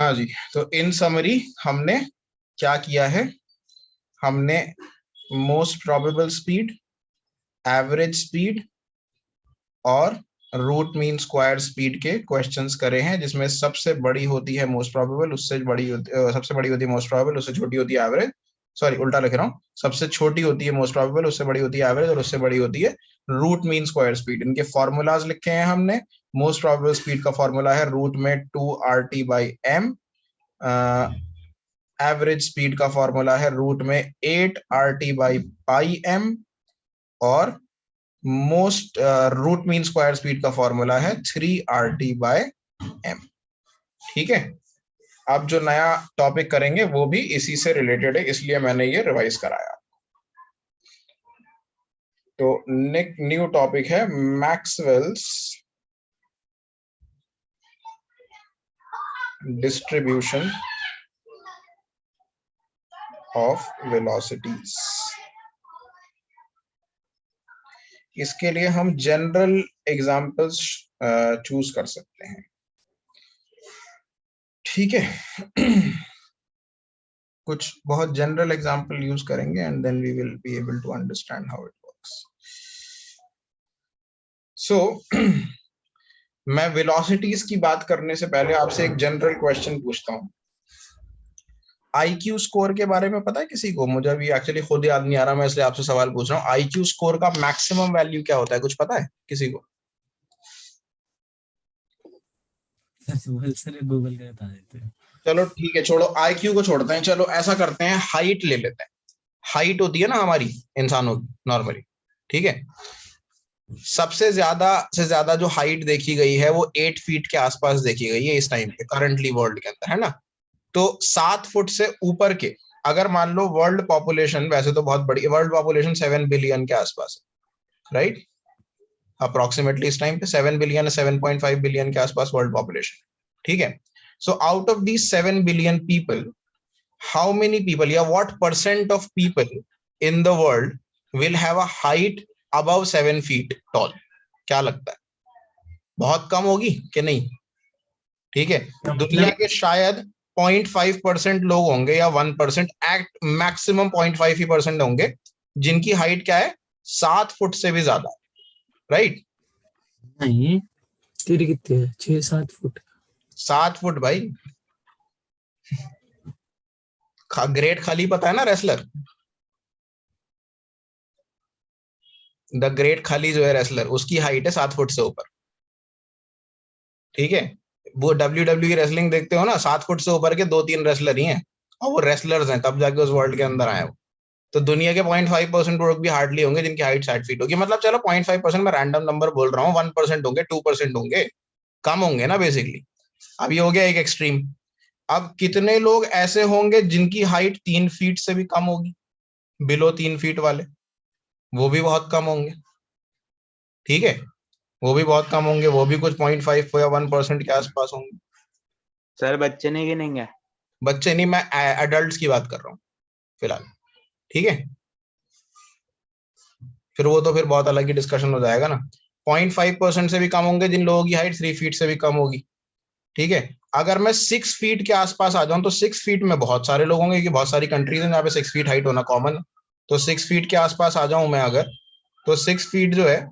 हाँ जी, तो इन समरी हमने क्या किया है, हमने most probable speed, average speed और रूट मीन स्क्वायर स्पीड के क्वेश्चंस करे हैं, जिसमें सबसे बड़ी होती है मोस्ट प्रोबेबल, उससे बड़ी सबसे बड़ी होती है मोस्ट प्रोबेबल, उससे छोटी होती है एवरेज, सॉरी उल्टा लिख रहा हूँ, सबसे छोटी होती है मोस्ट प्रोबेबल, उससे बड़ी होती है एवरेज, और उससे बड़ी होती है रूट मीन स्क्वायर स्पीड। इनके फॉर्मूलाज लिखे हैं हमने। मोस्ट प्रोबेबल स्पीड का फॉर्मूला है रूट में 2RT/m, एवरेज स्पीड का फॉर्मूला है रूट में 8RT/πm, और most root mean square speed का फॉर्मूला है 3RT/m। ठीक है, अब जो नया टॉपिक करेंगे वो भी इसी से रिलेटेड है, इसलिए मैंने ये रिवाइज कराया। तो न्यू टॉपिक है मैक्सवेल्स डिस्ट्रीब्यूशन ऑफ वेलोसिटीज। इसके लिए हम जनरल एग्जांपल्स चूज कर सकते हैं। ठीक है, कुछ बहुत जनरल एग्जांपल यूज करेंगे and then we will be able to understand how it works. So मैं वेलोसिटीज की बात करने से पहले आपसे एक जनरल क्वेश्चन पूछता हूं। आईक्यू स्कोर के बारे में पता है किसी को? मुझे अभी एक्चुअली खुद याद नहीं आ रहा, मैं इसलिए आपसे सवाल पूछ रहा हूँ। आईक्यू स्कोर का मैक्सिमम वैल्यू क्या होता है, कुछ पता है किसी को? सर गूगल का बता देते हैं। चलो ठीक है, छोड़ो आईक्यू को छोड़ते हैं, चलो ऐसा करते हैं हाइट ले लेते हैं। हाइट होती है ना हमारी इंसानों की नॉर्मली, ठीक है, सबसे ज्यादा से ज्यादा जो हाइट देखी गई है वो 8 फीट के आसपास देखी गई है इस टाइम पे करंटली वर्ल्ड के अंदर, है ना। तो 7 फुट से ऊपर के, अगर मान लो वर्ल्ड पॉपुलेशन, वैसे तो बहुत बड़ी वर्ल्ड पॉपुलेशन 7 बिलियन के आसपास है, राइट, अप्रोक्सीमेटली इस टाइम पे 7 बिलियन 7.5 बिलियन के आसपास वर्ल्ड पॉपुलेशन, ठीक है। So out of the 7 billion people, how many people या what percent of people in the world will have a height above 7 feet tall? क्या लगता है, बहुत कम होगी कि नहीं? ठीक है, दुनिया के शायद 0.5% लोग होंगे या 1%, एक्ट मैक्सिमम 0.5% होंगे जिनकी हाइट क्या है, 7 फुट से भी ज्यादा, राइट। नहीं, तेरी कितने है? 6-7 फुट। 7 फुट भाई। ग्रेट खाली पता है ना, रेसलर, द ग्रेट खाली जो है रेसलर, उसकी हाइट है 7 फुट से ऊपर, ठीक है। वो WWE रेसलिंग देखते हो ना, 7 फुट से ऊपर के 2-3 रेसलर ही हैं, और वो रेसलर्स हैं तब जाके उस वर्ल्ड के अंदर आए वो। तो दुनिया के 0.5% लोग भी हार्डली होंगे जिनकी हाइट 60 फीट होगी, मतलब चलो 0.5%, मैं रैंडम नंबर बोल रहा हूँ, 1% होंगे, 2% होंगे, कम होंगे ना बेसिकली। अब ये हो गया एक एक्सट्रीम। अब कितने लोग ऐसे होंगे जिनकी हाइट 3 फीट से भी कम होगी, बिलो 3 फीट वाले, वो भी बहुत कम होंगे, ठीक है, वो भी बहुत कम होंगे, वो भी कुछ 0.5 या 1% के आसपास होंगे। सर बच्चे नहीं गिनेंगे? बच्चे नहीं, मैं एडल्ट्स की बात कर रहा हूँ फिलहाल, ठीक है। फिर वो तो फिर बहुत अलग ही डिस्कशन हो जाएगा ना। 0.5% से भी कम होंगे जिन लोगों की हाइट 3 फीट से भी कम होगी, ठीक है। अगर मैं 6 फीट के आसपास आ जाऊं तो 6 फीट में बहुत सारे लोग होंगे, क्योंकि बहुत सारी कंट्रीज हैं जहाँ पे 6 फीट हाइट होना कॉमन है। तो 6 फीट के आसपास आ जाऊं मैं अगर, तो 6 फीट जो है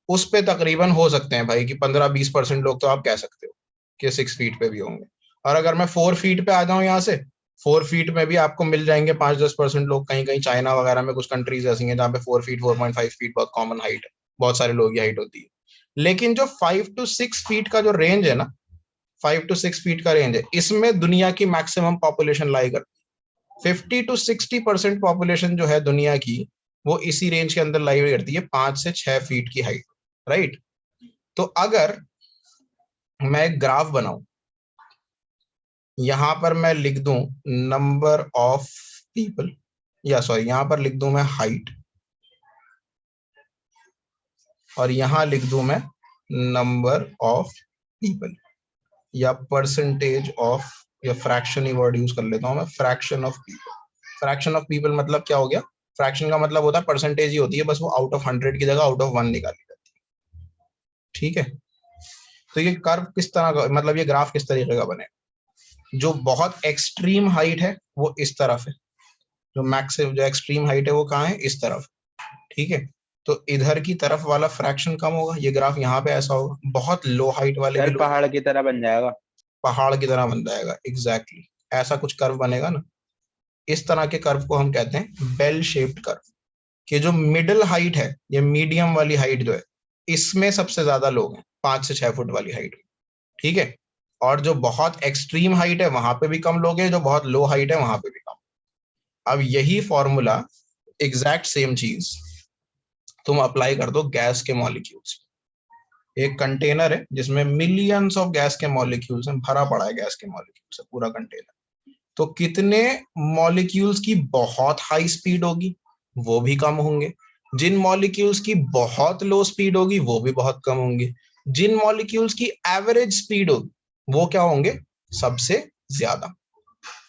उस पे तकरीबन हो सकते हैं भाई कि 15-20% लोग तो आप कह सकते हो कि 6 फीट पे भी होंगे। और अगर मैं 4 फीट पे आ जाऊं यहाँ से, 4 फीट में भी आपको मिल जाएंगे 5-10% लोग, कहीं कहीं चाइना वगैरह में कुछ कंट्रीज ऐसी हैं जहाँ पे 4 फीट 4.5 फीट बहुत कॉमन हाइट है, बहुत सारे लोगों की हाइट होती है। लेकिन जो 5 to 6 फीट का जो रेंज है ना, 5 to 6 फीट का रेंज है, इसमें दुनिया की मैक्सिमम पॉपुलेशन लाई करती है। 50 to 60% पॉपुलेशन जो है दुनिया की, वो इसी रेंज के अंदर लाई करती है, 5 से 6 फीट की हाइट, राइट। तो अगर मैं एक ग्राफ बनाऊं, यहां पर मैं लिख दूं नंबर ऑफ पीपल, या सॉरी यहां पर लिख दूं मैं हाइट, और यहां लिख दूं मैं नंबर ऑफ पीपल, या परसेंटेज ऑफ, या फ्रैक्शन ही वर्ड यूज कर लेता हूं मैं, fraction of people. Fraction of people मतलब क्या हो गया? फ्रैक्शन का मतलब होता है परसेंटेज ही होती है, बस वो आउट ऑफ 100 की जगह आउट ऑफ 1 निकाली जाती है, ठीक है। तो ये कर्व किस तरह का, मतलब ये ग्राफ किस तरीके का बने? जो बहुत एक्सट्रीम हाइट है वो इस तरफ है, जो मैक्सिमम जो एक्सट्रीम हाइट है वो कहाँ है, इस तरफ, ठीक है। तो इधर की तरफ वाला फ्रैक्शन कम होगा, ये ग्राफ यहाँ पे ऐसा होगा, बहुत लो हाइट वाले भी सर लोग पहाड़ की तरह बन जाएगा। पहाड़ की तरह बन जाएगा, एग्जैक्टली ऐसा कुछ कर्व बनेगा ना। इस तरह के कर्व को हम कहते हैं बेल शेप्ड कर्व, कि जो मिडिल हाइट है, ये मीडियम वाली हाइट जो है, इसमें सबसे ज्यादा लोग हैं 5 से 6 फुट वाली हाइट, ठीक है। और जो बहुत एक्सट्रीम हाइट है वहां पे भी कम लोग हैं, जो बहुत लो हाइट है वहां पे भी कम। अब यही फॉर्मूला, एग्जैक्ट सेम चीज तुम अप्लाई कर दो गैस के मॉलिक्यूल्स। एक कंटेनर है जिसमें मिलियंस ऑफ गैस के मॉलिक्यूल्स हैं, भरा पड़ा है गैस के मॉलिक्यूल से पूरा कंटेनर। तो कितने मॉलिक्यूल्स की बहुत हाई स्पीड होगी, वो भी कम होंगे। जिन मॉलिक्यूल्स की बहुत लो स्पीड होगी वो भी बहुत कम होंगे। जिन मॉलिक्यूल्स की एवरेज स्पीड होगी वो क्या होंगे, सबसे ज्यादा।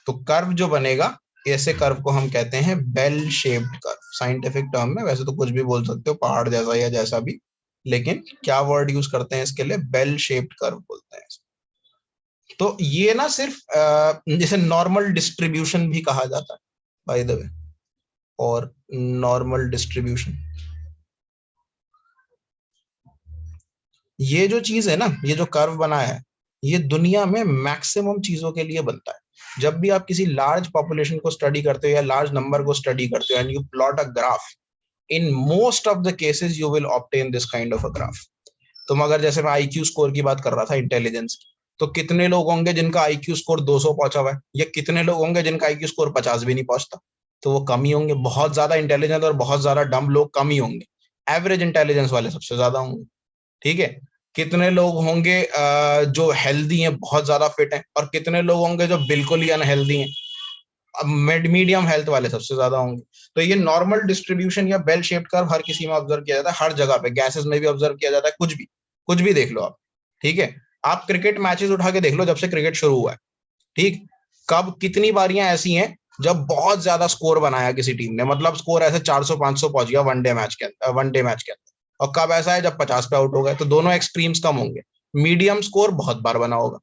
तो कर्व जो बनेगा, ऐसे कर्व को हम कहते हैं bell shaped curve scientific term में। वैसे तो कुछ भी बोल सकते हो, पहाड़ जैसा या जैसा भी, लेकिन क्या वर्ड यूज करते हैं इसके लिए, बेल शेप्ड कर्व बोलते हैं। तो ये ना सिर्फ जैसे नॉर्मल डिस्ट्रीब्यूशन भी कहा जाता है बाय द वे, और नॉर्मल डिस्ट्रीब्यूशन, ये जो चीज है ना, ये जो कर्व बना है, ये दुनिया में मैक्सिमम चीजों के लिए बनता है। जब भी आप किसी लार्ज पॉपुलेशन को स्टडी करते हो या लार्ज नंबर को स्टडी करते हो and you plot a graph, in most of the cases you will obtain this kind of a graph. तुम अगर, जैसे मैं आईक्यू स्कोर की बात कर रहा था, इंटेलिजेंस की, तो कितने लोग होंगे जिनका आईक्यू स्कोर 200 पहुंचा हुआ है, या कितने लोग होंगे जिनका आईक्यू स्कोर 50 भी नहीं पहुंचता, तो वो कम ही होंगे। बहुत ज्यादा इंटेलिजेंट और बहुत ज्यादा डम लोग कम ही होंगे, एवरेज इंटेलिजेंस वाले सबसे ज्यादा होंगे, ठीक है। कितने लोग होंगे जो हेल्दी हैं, बहुत ज्यादा फिट हैं, और कितने लोग होंगे जो बिल्कुल ही अनहेल्दी हैं, मीडियम हेल्थ वाले सबसे ज्यादा होंगे। तो ये नॉर्मल डिस्ट्रीब्यूशन या बेल शेप्ड कर्व हर किसी में ऑब्जर्व किया जाता है, हर जगह पे, गैसेस में भी ऑब्जर्व किया जाता है, कुछ भी देख लो आप, ठीक है। आप क्रिकेट मैचेस उठा के देख लो, जब से क्रिकेट शुरू हुआ है, ठीक, कब कितनी बारियां ऐसी हैं जब बहुत ज्यादा स्कोर बनाया किसी टीम ने, मतलब स्कोर ऐसे 400-500 पहुंच गया वनडे मैच के अंदर, और कब ऐसा है जब 50 पे आउट हो गए, तो दोनों एक्सट्रीम्स कम होंगे। मीडियम स्कोर बहुत बार बना होगा।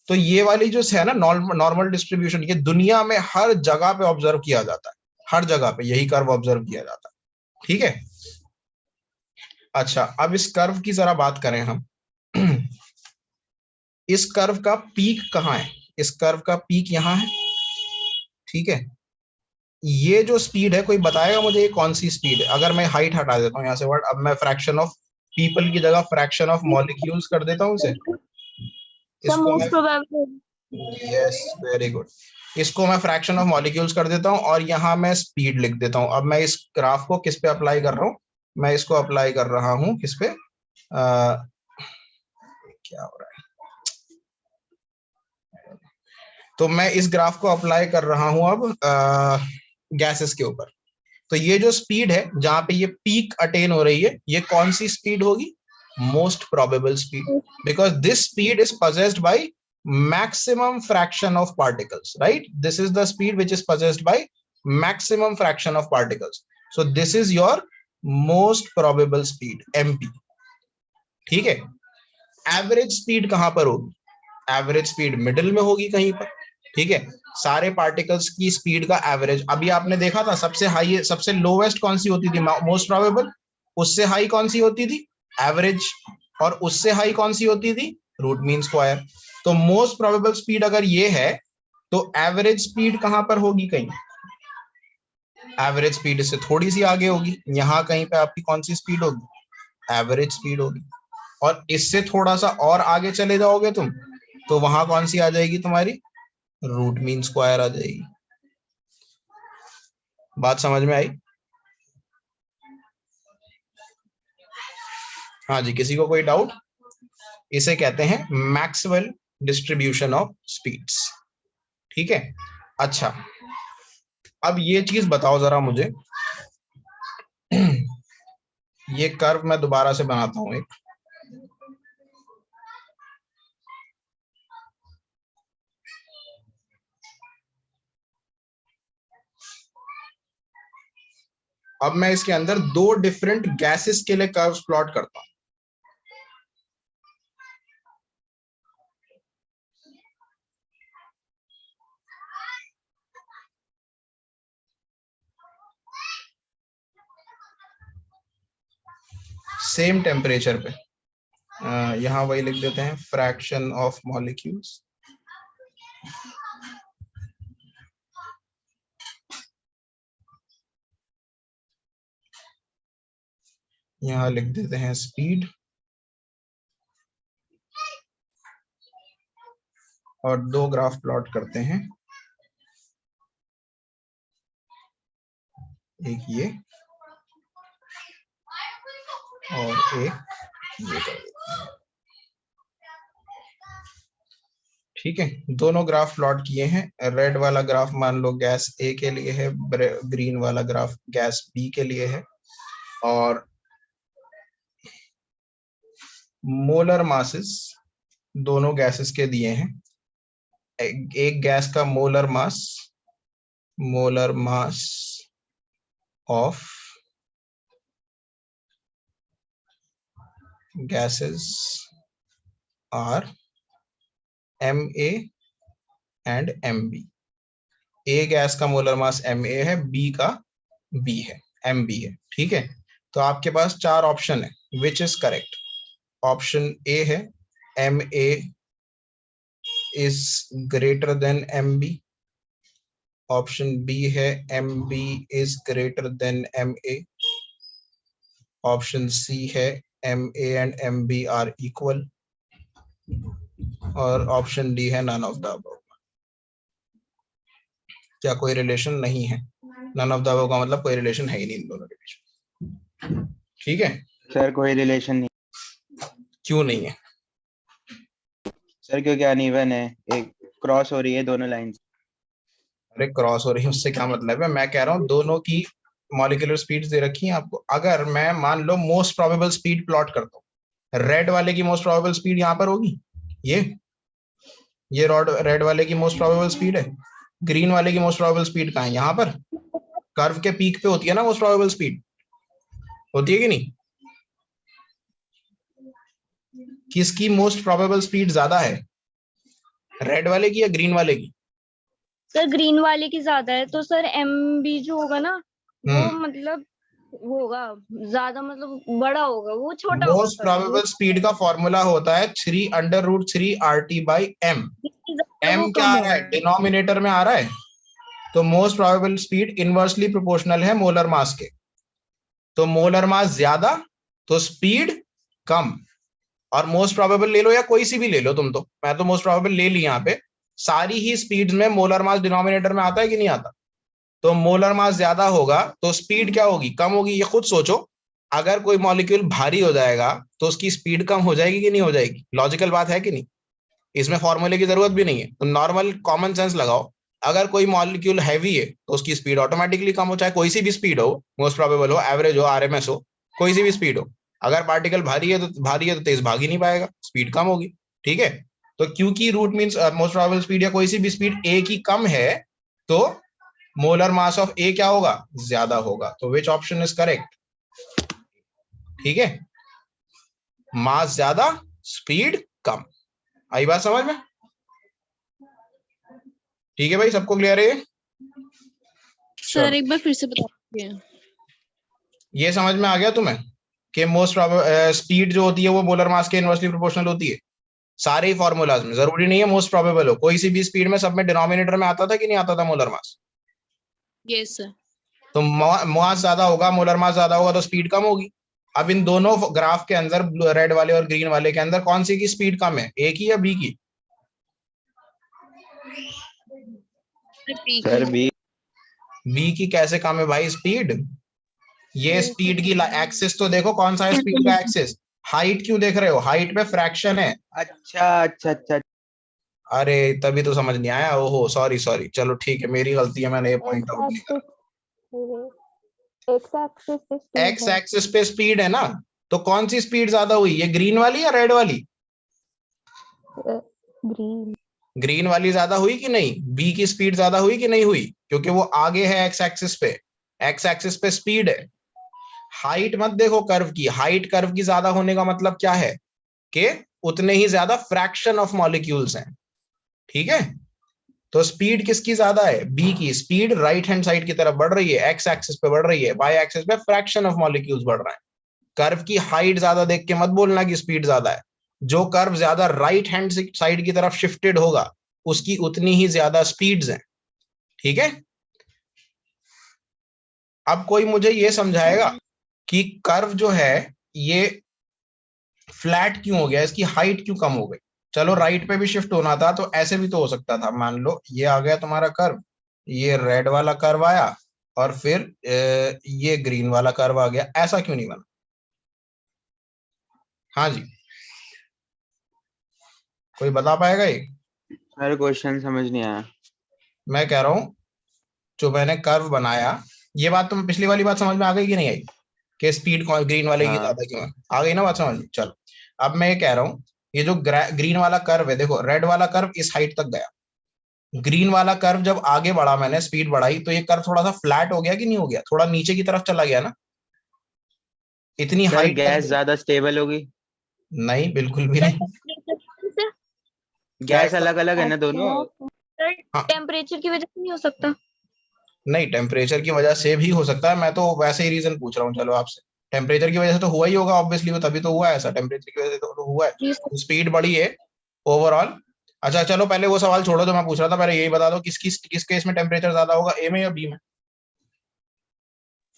तो ये वाली जो है ना नॉर्मल डिस्ट्रीब्यूशन, ये दुनिया में हर जगह पे ऑब्जर्व किया जाता है, हर जगह पे यही कर्व ऑब्जर्व किया जाता है, ठीक है। अच्छा, अब इस कर्व की जरा बात करें हम। इस कर्व का पीक कहाँ है, इस कर्व का पीक यहाँ है, ठीक है। ये जो स्पीड है, कोई बताएगा मुझे ये कौन सी स्पीड है? अगर मैं हाइट हटा देता हूँ यहाँ से वर्ड, अब मैं फ्रैक्शन ऑफ पीपल की जगह फ्रैक्शन ऑफ मॉलिक्यूल्स कर देता हूँ इसे, इसको मैं, most probable. Yes very good, इसको मैं फ्रैक्शन ऑफ मॉलिक्यूल्स कर देता हूँ और यहाँ मैं स्पीड लिख देता हूँ। अब मैं इस ग्राफ को किस पे अप्लाई कर रहा हूँ, मैं इसको अप्लाई कर रहा हूँ किस पे, क्या हो रहा है, तो मैं इस ग्राफ को अप्लाई कर रहा हूँ अब गैसेस के ऊपर। तो ये जो स्पीड है जहां पे ये पीक अटेन हो रही है, ये कौन सी स्पीड होगी, most probable speed, because this speed is possessed by maximum fraction of particles, right? This is the speed which is possessed by maximum fraction of particles. So this is your most probable speed, mp, ठीक है। Average speed कहां पर होगी, average speed middle में होगी कहीं पर, ठीक है। सारे पार्टिकल्स की स्पीड का एवरेज, अभी आपने देखा था सबसे हाई सबसे लोवेस्ट कौन सी होती थी, मोस्ट प्रोबेबल, उससे हाई कौन सी होती थी, एवरेज, और उससे हाई कौन सी होती थी, रूट मीन स्क्वायर। तो मोस्ट प्रोबेबल स्पीड अगर ये है, तो एवरेज स्पीड कहां पर होगी, कहीं एवरेज स्पीड इससे थोड़ी सी आगे होगी, यहां कहीं पे आपकी कौन सी स्पीड होगी, एवरेज स्पीड होगी। और इससे थोड़ा सा और आगे चले जाओगे तुम, तो वहां कौन सी आ जाएगी तुम्हारी, रूट मीन स्क्वायर आ जाएगी। बात समझ में आई? हाँ जी, किसी को कोई डाउट? इसे कहते हैं मैक्सवेल डिस्ट्रीब्यूशन ऑफ स्पीड्स, ठीक है। अच्छा, अब ये चीज बताओ जरा मुझे, ये कर्व मैं दोबारा से बनाता हूं एक, अब मैं इसके अंदर दो डिफरेंट गैसेस के लिए कर्व्स प्लॉट करता हूं। सेम टेम्परेचर पे, यहाँ वही लिख देते हैं फ्रैक्शन ऑफ मॉलिक्यूल्स। यहाँ लिख देते हैं स्पीड, और दो ग्राफ प्लॉट करते हैं, एक ये और एक ये कर देते हैं। ठीक है, दोनों ग्राफ प्लॉट किए हैं। रेड वाला ग्राफ मान लो गैस ए के लिए है, ग्रीन वाला ग्राफ गैस बी के लिए है, और मोलर मासेस दोनों गैसेस के दिए हैं। एक गैस का molar mass of gases are MA and MB। A gas का मोलर मास MA है, बी का B है, MB है। ठीक है, तो आपके पास चार ऑप्शन है, which is correct. Option A है MA is greater than MB, option B है MB is greater than MA, option C है MA and MB are equal, और ऑप्शन डी है none of the above। क्या कोई relation नहीं है? none of the above का मतलब कोई रिलेशन है ही नहीं इन दोनों के बीच। ठीक है सर, कोई रिलेशन नहीं। क्यों नहीं है? सर क्योंकि अनइवन है, एक क्रॉस हो रही है दोनों लाइंस। अरे क्रॉस हो रही है उससे क्या मतलब है? मैं कह रहा हूँ दोनों की मॉलिक्यूलर स्पीड्स दे रखी हैं आपको। अगर मैं मान लो मोस्ट प्रोबेबल स्पीड प्लॉट करता हूँ, रेड वाले की मोस्ट प्रोबेबल स्पीड यहाँ पर होगी, ये रेड वाले की मोस्ट प्रोबेबल स्पीड है। ग्रीन वाले की मोस्ट प्रोबेबल स्पीड कहाँ है? यहाँ पर कर्व के पीक पे होती है ना मोस्ट प्रोबेबल स्पीड, होती है कि नहीं? किसकी मोस्ट प्रोबेबल स्पीड ज्यादा है, रेड वाले की या ग्रीन वाले की? सर ग्रीन वाले की ज्यादा है, तो सर MB जो होगा ना वो मतलब वो होगा ज्यादा, मतलब बड़ा होगा, वो छोटा होगा। मोस्ट प्रोबेबल स्पीड का फॉर्मूला होता है 3√3 RT/m। m क्या आ रहा है? डिनोमिनेटर में आ रहा है, तो most probable speed inversely proportional है मोलर मास के। तो मोलर मास ज्यादा तो स्पीड कम, और मोस्ट प्रोबेबल ले लो या कोई सी भी ले लो तुम, तो मैं तो मोस्ट प्रोबेबल ले ली। यहाँ पे सारी ही स्पीड्स में मोलर मास डिनोमिनेटर में आता है कि नहीं आता? तो मोलर मास ज्यादा होगा तो स्पीड क्या होगी? कम होगी। ये खुद सोचो, अगर कोई मॉलिक्यूल भारी हो जाएगा तो उसकी स्पीड कम हो जाएगी कि नहीं हो जाएगी? लॉजिकल बात है कि नहीं? इसमें फॉर्मूले की जरूरत भी नहीं है, तो नॉर्मल कॉमन सेंस लगाओ। अगर कोई मॉलिक्यूल हैवी है तो उसकी स्पीड ऑटोमेटिकली कम हो, चाहे कोई सी भी स्पीड हो, मोस्ट प्रोबेबल हो, एवरेज हो, RMS हो, कोई सी भी स्पीड हो। अगर पार्टिकल भारी है तो तेज भाग ही नहीं पाएगा, स्पीड कम होगी। ठीक है, तो क्योंकि root means most probable speed या कोई सी भी स्पीड ए की कम है, तो मोलर मास ऑफ ए क्या होगा? ज्यादा होगा। तो विच ऑप्शन इज करेक्ट? ठीक है, मास ज्यादा स्पीड कम। आई बात समझ में? ठीक है भाई, सबको क्लियर है? सर एक बार फिर से बता दीजिए। ये समझ में आ गया तुम्हें कि मोस्ट स्पीड जो होती है वो मोलर मास के इनवर्सली प्रोपोर्शनल होती है? सारे ही फॉर्मूलाज में जरूरी नहीं है मोस्ट प्रोबेबल हो, कोई सी भी स्पीड में सब में डिनोमिनेटर में आता था कि नहीं आता था मोलर मास? Yes sir. तो मास ज्यादा होगा, मोलर मास ज्यादा होगा तो स्पीड कम होगी। अब इन दोनों ग्राफ के अंदर, रेड वाले और ग्रीन वाले के अंदर, कौन सी की स्पीड कम है, ए की या बी की? सर बी की कैसे कम है भाई स्पीड? ये स्पीड की एक्सिस तो देखो, कौन सा है स्पीड का एक्सिस? हाइट क्यों देख रहे हो? हाइट में फ्रैक्शन है। अच्छा। अरे तभी तो समझ नहीं आया। ओहो सॉरी, चलो ठीक है, मेरी गलती है, मैंने ये पॉइंट आउट नहीं करा। एक्स एक्सिस पे स्पीड है ना, तो कौन सी स्पीड ज्यादा हुई, ये ग्रीन वाली या रेड वाली? ग्रीन वाली ज्यादा हुई कि नहीं? बी की स्पीड ज्यादा हुई कि नहीं हुई? क्योंकि वो आगे है एक्स एक्सिस पे, एक्स एक्सिस पे स्पीड है। हाइट मत देखो कर्व की, हाइट कर्व की ज्यादा होने का मतलब क्या है कि उतने ही ज्यादा फ्रैक्शन ऑफ मॉलिक्यूल्स हैं। ठीक है, तो स्पीड किसकी ज्यादा है? बी की स्पीड राइट हैंड साइड की तरफ बढ़ रही है, एक्स एक्सिस पे बढ़ रही है, वाई एक्सिस पे फ्रैक्शन ऑफ मॉलिक्यूल्स बढ़ रहा है। कर्व की हाइट ज्यादा देख के मत बोलना कि स्पीड ज्यादा है। जो कर्व ज्यादा राइट हैंड साइड की तरफ शिफ्टेड होगा उसकी उतनी ही ज्यादा स्पीड्स हैं। ठीक है, अब कोई मुझे ये समझाएगा कि कर्व जो है ये फ्लैट क्यों हो गया, इसकी हाइट क्यों कम हो गई। चलो राइट पे भी शिफ्ट होना था तो ऐसे भी तो हो सकता था, मान लो ये आ गया तुम्हारा कर्व, ये रेड वाला कर्व आया और फिर ये ग्रीन वाला कर्व आ गया, ऐसा क्यों नहीं बना। हाँ जी, कोई बता पाएगा ये? सर क्वेश्चन समझ नहीं आया। मैं कह रहा हूं जो मैंने कर्व बनाया, ये बात तुम पिछली वाली बात समझ में आ गई कि नहीं आई कि स्पीड ग्रीन वाले की हाँ। ज्यादा क्यों है? आ गई ना बात समझ में? चलो अब मैं ये कह रहा हूं ये जो ग्रीन वाला कर्व है, देखो रेड वाला कर्व इस हाइट तक गया, ग्रीन वाला कर्व जब आगे बढ़ा, मैंने स्पीड बढ़ाई तो ये कर्व थोड़ा सा फ्लैट हो गया कि नहीं हो गया, थोड़ा नीचे की तरफ चला गया ना, इतनी सर हाइट गैस ज्यादा स्टेबल होगी। नहीं, बिल्कुल भी नहीं। गैस अलग अलग है ना दोनों। हाँ, टेम्परेचर की वजह से नहीं हो सकता? नहीं टेम्परेचर की वजह से भी हो सकता है, मैं तो वैसे ही रीजन पूछ रहा हूँ। चलो आपसे, टेम्परेचर की वजह से तो हुआ ही होगा ऑब्वियसली, वो तभी तो हुआ है ऐसा, टेम्परेचर की वजह से तो हुआ है, जी सर। स्पीड बढ़ी है ओवरऑल। अच्छा चलो पहले वो सवाल छोड़ो जो मैं पूछ रहा था, पहले यही बता दो किस केस में टेम्परेचर ज्यादा होगा, ए में या बी में?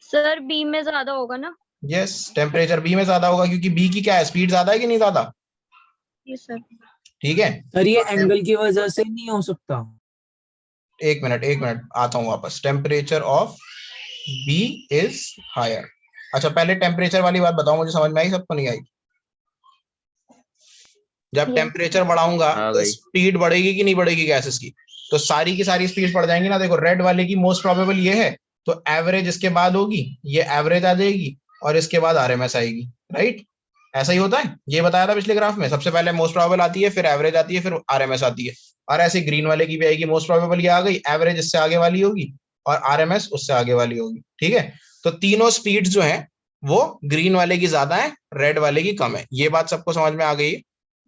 सर बी में ज्यादा होगा ना? यस, टेम्परेचर बी में ज्यादा होगा क्योंकि बी की क्या है, स्पीड ज्यादा है कि नहीं ज्यादा? जी सर। ठीक है, सर ये एंगल की वजह से नहीं हो सकता। एक मिनट आता हूँ वापस। Temperature of B is higher. अच्छा पहले टेम्परेचर वाली बात बताओ, मुझे समझ में आई, सबको नहीं आई? जब Yes. टेम्परेचर बढ़ाऊंगा आ तो गई। स्पीड बढ़ेगी कि नहीं बढ़ेगी गैसेस की? तो सारी की सारी स्पीड बढ़ जाएंगी ना। देखो रेड वाले की मोस्ट प्रोबेबल ये है, तो एवरेज इसके बाद होगी, ये एवरेज आ जाएगी और इसके बाद आरएमएस आएगी, राइट? ऐसा ही होता है, ये बताया था पिछले ग्राफ में, सबसे पहले मोस्ट प्रोबेबल आती है, फिर एवरेज आती है, फिर आरएमएस आती है। और ऐसे ग्रीन वाले की भी आएगी, मोस्ट प्रोबेबल ये आ गई, एवरेज इससे आगे वाली होगी और आरएमएस उससे आगे वाली होगी। ठीक है, तो तीनों स्पीड जो है वो ग्रीन वाले की ज्यादा है, रेड वाले की कम है। ये बात सबको समझ में आ गई है?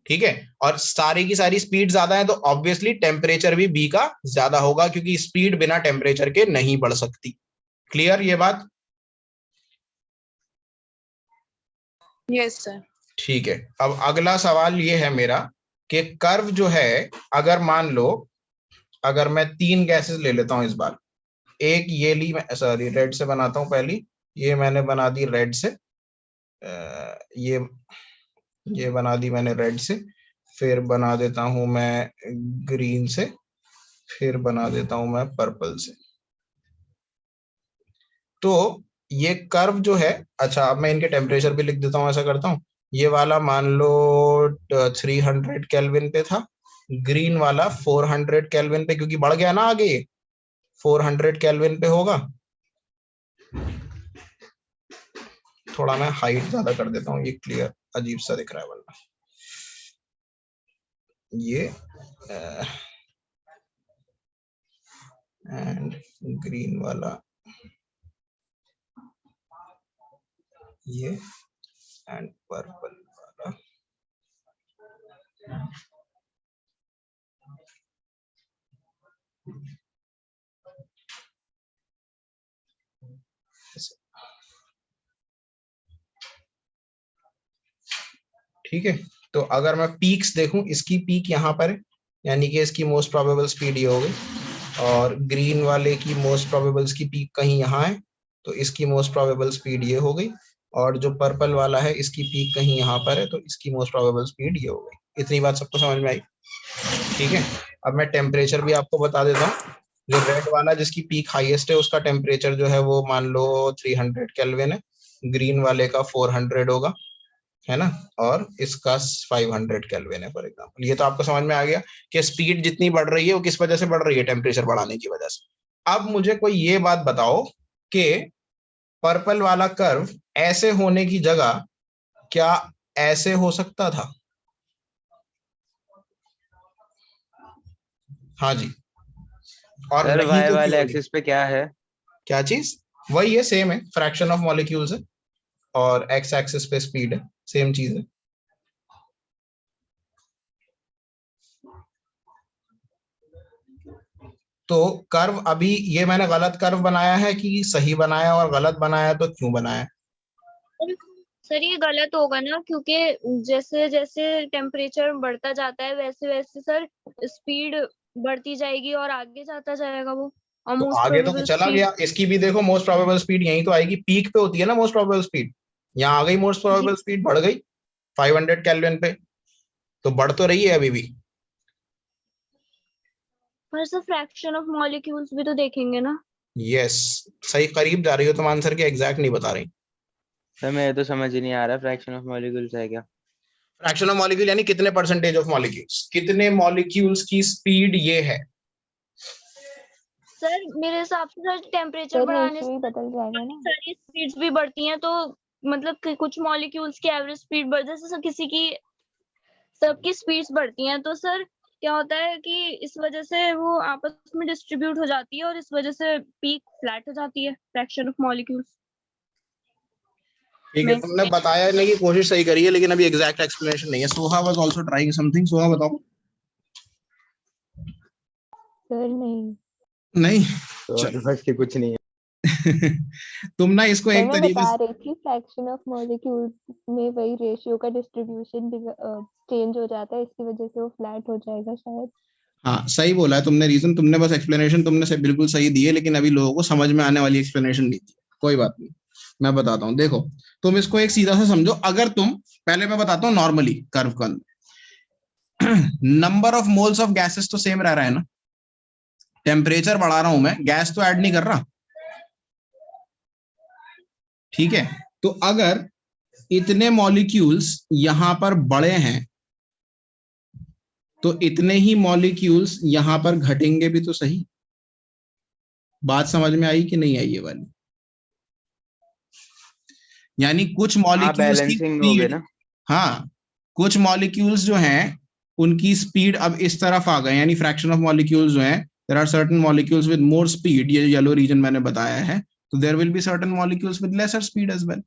ठीक है, और सारी की सारी स्पीड ज्यादा है तो ऑब्वियसली टेम्परेचर भी बी का ज्यादा होगा, क्योंकि स्पीड बिना टेम्परेचर के नहीं बढ़ सकती। क्लियर ये बात? Yes sir. ठीक है, अब अगला सवाल ये है मेरा कि कर्व जो है, अगर मान लो अगर मैं 3 गैसेस ले लेता हूं इस बार, एक ये ली, मैं सॉरी रेड से बनाता हूं पहली, ये मैंने बना दी रेड से, ये बना दी मैंने रेड से, फिर बना देता हूं मैं ग्रीन से, फिर बना देता हूं मैं पर्पल से। तो ये कर्व जो है, अच्छा अब मैं इनके टेम्परेचर भी लिख देता हूं, ऐसा करता हूं, ये वाला मान लो 300 केल्विन पे था, ग्रीन वाला 400 केल्विन पे, क्योंकि बढ़ गया ना आगे, ये 400 केल्विन पे होगा। थोड़ा मैं हाइट ज्यादा कर देता हूँ, ये क्लियर अजीब सा दिख रहा है वरना। ये एंड ग्रीन वाला ये एंड पर्पल वाला ठीक है। तो अगर मैं पीक्स देखूं, इसकी पीक यहाँ पर है, यानी कि इसकी मोस्ट प्रोबेबल स्पीड ये हो गई, और ग्रीन वाले की मोस्ट प्रोबेबल की पीक कहीं यहाँ है, तो इसकी मोस्ट प्रोबेबल स्पीड ये हो गई, और जो पर्पल वाला है इसकी पीक कहीं यहाँ पर है, तो इसकी मोस्ट प्रोबेबल स्पीड ये हो गई। इतनी बात सबको समझ में आई? ठीक है, अब मैं टेम्परेचर भी आपको बता देता हूँ। जो रेड वाला जिसकी पीक हाईएस्ट है उसका टेम्परेचर जो है वो मान लो 300 केल्विन है, ग्रीन वाले का 400 होगा, है ना, और इसका 500 केल्विन है फॉर एग्जांपल। ये तो आपको समझ में आ गया कि स्पीड जितनी बढ़ रही है वो किस वजह से बढ़ रही है, टेम्परेचर बढ़ाने की वजह से। अब मुझे कोई ये बात बताओ कि पर्पल वाला कर्व ऐसे होने की जगह क्या ऐसे हो सकता था? हाँ जी, और सर नहीं वाई तो वाले क्यों? एक्सिस पे क्या है? क्या चीज? वही है, सेम है, फ्रैक्शन ऑफ मॉलिक्यूल्स है, और एक्स एक्सिस पे स्पीड है, सेम चीज है। तो कर्व अभी ये मैंने गलत कर्व बनाया है कि सही बनाया, और गलत बनाया तो क्यों बनाया? सर ये गलत होगा ना, क्योंकि जैसे जैसे टेम्परेचर बढ़ता जाता है वैसे वैसे सर स्पीड बढ़ती जाएगी और आगे जाता जाएगा वो, और तो मोस्ट आगे तो प्रोबेबल चला स्पीड। गया, इसकी भी देखो मोस्ट प्रोबेबल स्पीड यहीं तो आएगी, पीक पे होती है ना मोस्ट प्रोबेबल स्पीड, यहाँ आ गई मोस्ट जी प्रोबेबल स्पीड, बढ़ गई 500 केल्विन पे, तो बढ़ तो रही है अभी भी। पर सर फ्रैक्शन ऑफ मॉलिक्यूल्स भी तो देखेंगे ना। यस, सही करीब जा रही हो तुम आंसर के, एग्जैक्ट नहीं बता रही। सर मेरे तो समझ ही नहीं आ रहा फ्रैक्शन ऑफ मॉलिक्यूल्स है क्या। फ्रैक्शन ऑफ मॉलिक्यूल यानी कितने परसेंटेज ऑफ मॉलिक्यूल्स, कितने मॉलिक्यूल्स की स्पीड ये है। सर मेरे हिसाब से सर टेम्परेचर सर बढ़ाने रेशियो से ही बदल जाएगा ना। सारी स्पीड्स भी बढ़ती हैं, तो मतलब कि कुछ मॉलिक्यूल्स की एवरेज स्पीड बढ़, जैसे सर किसी की सबकी स्पीड्स बढ़ती हैं, तो सर क्या होता है कि इस वजह से वो आपस में डिस्ट्रीब्यूट हो जाती है और इस वजह से पीक फ्लैट हो जाती है फ्रैक्शन ऑफ मॉलिक्यूल्स ठीक है, में। तुमने बताया नहीं की कोशिश सही करी है, लेकिन अभी एग्जैक्ट एक्सप्लेनेशन नहीं है। Soha was also trying something, Soha बताओ। सर नहीं, नहीं तो बस के कुछ नहीं है। तुम ना इसको सर एक मैं तरीके बता से, रही थी फ्रैक्शन ऑफ मॉलिक्यूल्स में वही रेशियो का डिस्ट्रीब्यूशन चेंज हो जाता है, इसकी वजह से वो फ्लैट हो जाएगा शायद। हाँ सही बोला है तुमने, रीजन तुमने बस एक्सप्लेनेशन तुमने से बिल्कुल सही दी है, लेकिन अभी लोगों को समझ में आने वाली एक्सप्लेनेशन नहीं दी। कोई बात नहीं, मैं बताता हूँ। देखो तुम इसको एक सीधा सा समझो, अगर तुम, पहले मैं बताता हूँ नॉर्मली कर्व का number of moles of gases तो सेम रह रहा है ना, टेम्परेचर बढ़ा रहा हूं मैं, गैस तो ऐड नहीं कर रहा, ठीक है। तो अगर इतने मॉलिक्यूल्स यहां पर बड़े हैं तो इतने ही मॉलिक्यूल्स यहां पर घटेंगे भी तो सही। बात समझ में आई कि नहीं आई ये वाली? यानी कुछ हाँ मॉलिक्यूल्स की बैलेंसिंग हो गए स्पीड, ना। हाँ कुछ मॉलिक्यूल्स जो हैं उनकी स्पीड अब इस तरफ आ गए, यानी फ्रैक्शन ऑफ मॉलिक्यूल्स जो हैं, there are certain molecules with more speed, ये येलो रीजन मैंने बताया है, तो there will be certain molecules with lesser speed as well,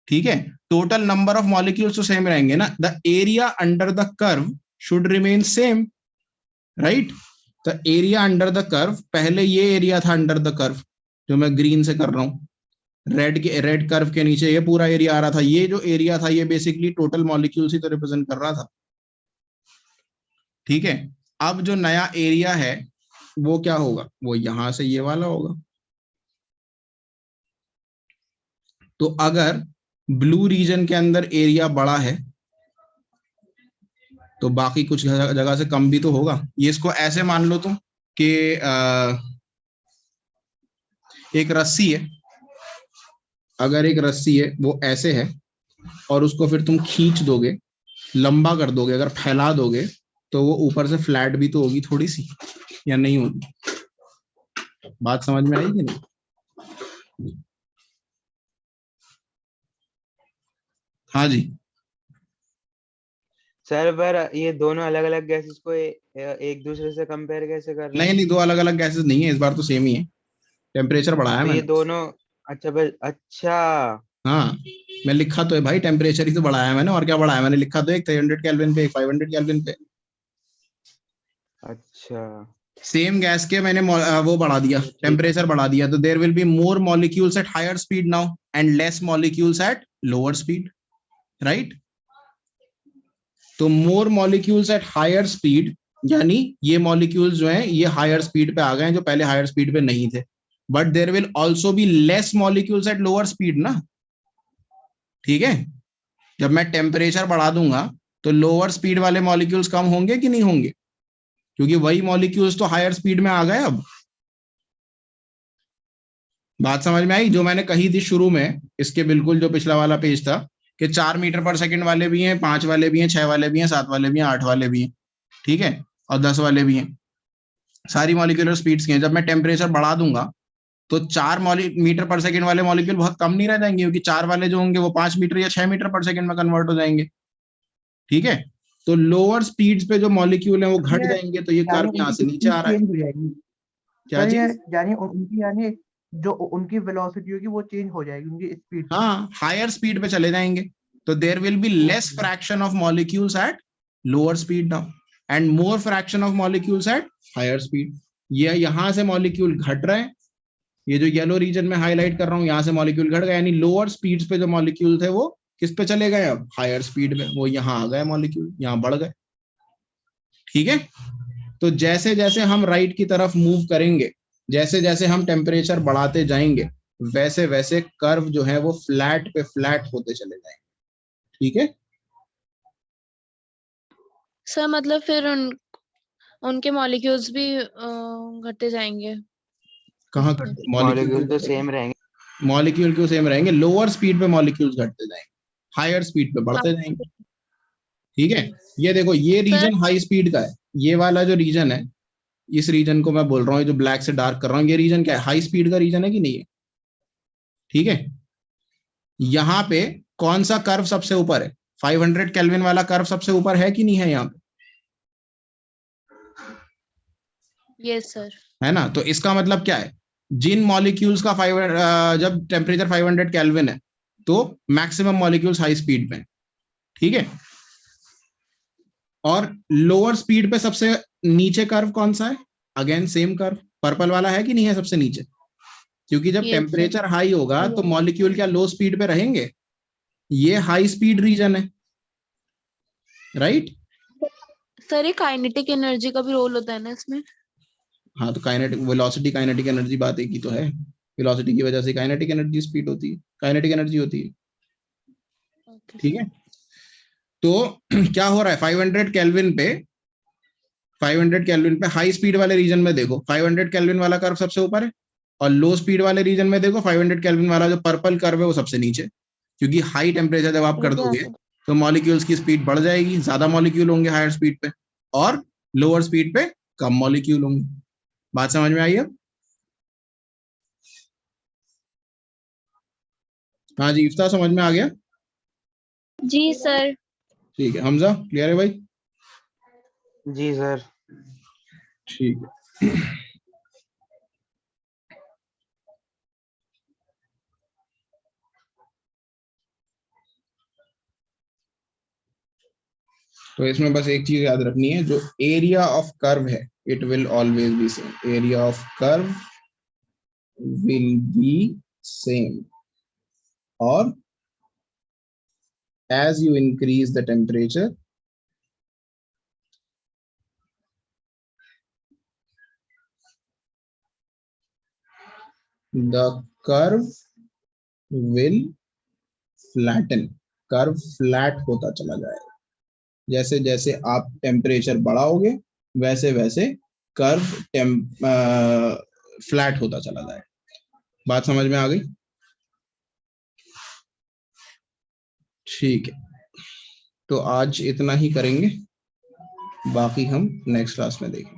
ठीक है। टोटल नंबर ऑफ मॉलिक्यूल्स तो सेम रहेंगे ना, the area under the curve should remain same, right. The area under the curve, पहले ये एरिया था अंडर द कर्व जो मैं ग्रीन से कर रहा हूं, रेड कर्व के नीचे ये पूरा एरिया आ रहा था, ये जो एरिया था ये बेसिकली टोटल मॉलिक्यूल्स ही तो रिप्रेजेंट कर रहा था, ठीक है। अब जो नया एरिया है वो क्या होगा, वो यहां से ये वाला होगा। तो अगर ब्लू रीजन के अंदर एरिया बड़ा है तो बाकी कुछ जगह से कम भी तो होगा। ये इसको ऐसे मान लो तुम कि एक रस्सी है, अगर एक रस्सी है वो ऐसे है और उसको फिर तुम खींच दोगे, लंबा कर दोगे, अगर फैला दोगे तो वो ऊपर से फ्लैट भी तो होगी थोड़ी सी, या नहीं होगी? बात समझ में आई कि नहीं? हाँ जी सर पर ये दोनों अलग अलग गैसेस को एक दूसरे से कंपेयर कैसे कर रहे नहीं हैं। नहीं, दो अलग अलग गैसेस नहीं है, इस बार तो सेम ही है, टेम्परेचर बढ़ाया है तो ये मैंने। दोनों, अच्छा बस, अच्छा हाँ मैं लिखा तो है भाई, टेम्परेचर ही तो बढ़ाया है मैंने, और क्या बढ़ाया मैंने, लिखा तो एक 300 केल्विन पे, एक 500 केल्विन पे। अच्छा सेम गैस के मैंने वो बढ़ा दिया, ठीक है। टेम्परेचर बढ़ा दिया, तो there will be more molecules at higher speed now and less molecules at lower speed, right. तो more molecules at higher speed यानी ये मॉलिक्यूल्स जो हैं ये हायर स्पीड पे आ गए हैं जो पहले हायर स्पीड पे नहीं थे, but there will also be less molecules at lower speed ना, ठीक है। जब मैं टेम्परेचर बढ़ा दूंगा तो लोअर स्पीड वाले मॉलिक्यूल्स कम होंगे कि नहीं होंगे, क्योंकि वही मॉलिक्यूल्स तो हायर स्पीड में आ गए। अब बात समझ में आई जो मैंने कही थी शुरू में, इसके बिल्कुल जो पिछला वाला पेज था कि 4 मीटर पर सेकंड वाले भी हैं, 5 वाले भी हैं, 6 वाले भी हैं, 7 वाले भी हैं, 8 वाले भी हैं, ठीक है, और 10 वाले भी हैं, सारी मॉलिक्यूलर स्पीड्स की हैं। जब मैं टेम्परेचर बढ़ा दूंगा तो 4 मीटर पर सेकंड वाले मॉलिक्यूल बहुत कम नहीं रह जाएंगे, क्योंकि 4 वाले जो होंगे वो 5 मीटर या 6 मीटर पर सेकंड में कन्वर्ट हो जाएंगे, ठीक है। तो लोअर स्पीड्स पे जो मॉलिक्यूल है वो घट जाएंगे, तो ये कर्व यहाँ से नीचे आ रहा है। चेंज हो जाएगी क्या सर, ये चीज? यानी उनकी यानी जो उनकी वेलोसिटी होगी वो चेंज हो जाएगी, उनकी स्पीड। हाँ हायर स्पीड पे चले जाएंगे, तो there will be less fraction of molecules at lower speed now and more fraction of molecules at higher speed. ये यहां से मॉलिक्यूल घट रहे हैं ये जो येलो रीजन में हाईलाइट कर रहा हूँ, यहाँ से मॉलिक्यूल घट गया, यानी लोअर स्पीड्स पे जो मॉलिक्यूल थे वो किस पे चले गए, अब हायर स्पीड में, वो यहाँ आ गए मॉलिक्यूल, यहाँ बढ़ गए। ठीक है, तो जैसे जैसे हम राइट की तरफ मूव करेंगे, जैसे जैसे हम टेम्परेचर बढ़ाते जाएंगे, वैसे वैसे कर्व जो है वो फ्लैट पे फ्लैट होते चले जाएंगे। ठीक है, सर मतलब फिर उनके मॉलिक्यूल्स भी घटते जाएंगे। कहाँ मॉलिक्यूल तो सेम रहेंगे। मॉलिक्यूल क्यों सेम रहेंगे, लोअर स्पीड पे मॉलिक्यूल्स घटते जाएंगे, हायर स्पीड पे बढ़ते जाएंगे। ठीक है, ये देखो ये रीजन हाई स्पीड का है, ये वाला जो रीजन है, इस रीजन को मैं बोल रहा हूँ, जो ब्लैक से डार्क कर रहा हूँ, ये रीजन क्या है, हाई स्पीड का रीजन है कि नहीं है। ठीक है, यहाँ पे कौन सा कर्व सबसे ऊपर है, 500 केल्विन वाला कर्व सबसे ऊपर है कि नहीं है यहाँ पे, यस सर। है ना। तो इसका मतलब क्या है, जिन मॉलिक्यूल्स का जब टेम्परेचर 500 केल्विन है तो मैक्सिमम मॉलिक्यूल्स हाई स्पीड पे, ठीक है। और लोअर स्पीड पे सबसे नीचे कर्व कौन सा है, अगेन सेम कर्व, पर्पल वाला है कि नहीं है सबसे नीचे, क्योंकि जब Yes, टेम्परेचर हाई होगा तो मॉलिक्यूल क्या लो स्पीड पे रहेंगे, ये हाई स्पीड रीजन है, राइट। सर ये काइनेटिक एनर्जी का भी रोल होता है ना इसमें। हाँ, तो काइनेटिक वेलोसिटी काइनेटिक एनर्जी बात एक ही तो है, वेलोसिटी की वजह से काइनेटिक एनर्जी स्पीड होती है, काइनेटिक एनर्जी होती है। ठीक है, तो क्या हो रहा है 500 केल्विन पे, 500 केल्विन पे हाई स्पीड वाले रीजन में देखो 500 केल्विन वाला कर्व सबसे ऊपर है, और लो स्पीड वाले रीजन में देखो 500 केल्विन वाला जो पर्पल कर्व है वो सबसे नीचे, क्योंकि हाई टेम्परेचर जब आप कर दोगे तो मॉलिक्यूल्स की स्पीड बढ़ जाएगी, ज्यादा मॉलिक्यूल होंगे हायर स्पीड पे, और लोअर स्पीड पे कम मॉलिक्यूल होंगे। बात समझ में आई है? हाँ जी, इफ्ता समझ में आ गया? जी सर। ठीक है, हमजा क्लियर है भाई? जी सर। ठीक है, तो इसमें बस एक चीज याद रखनी है, जो एरिया ऑफ कर्व है it will always be same, area of curve will be same, और as you increase the temperature, the curve will flatten, curve flat होता चला जाएगा, जैसे जैसे आप टेम्परेचर बढ़ाओगे वैसे वैसे कर्व फ्लैट होता चला जाएगा। बात समझ में आ गई? ठीक है, तो आज इतना ही करेंगे, बाकी हम नेक्स्ट क्लास में देखेंगे।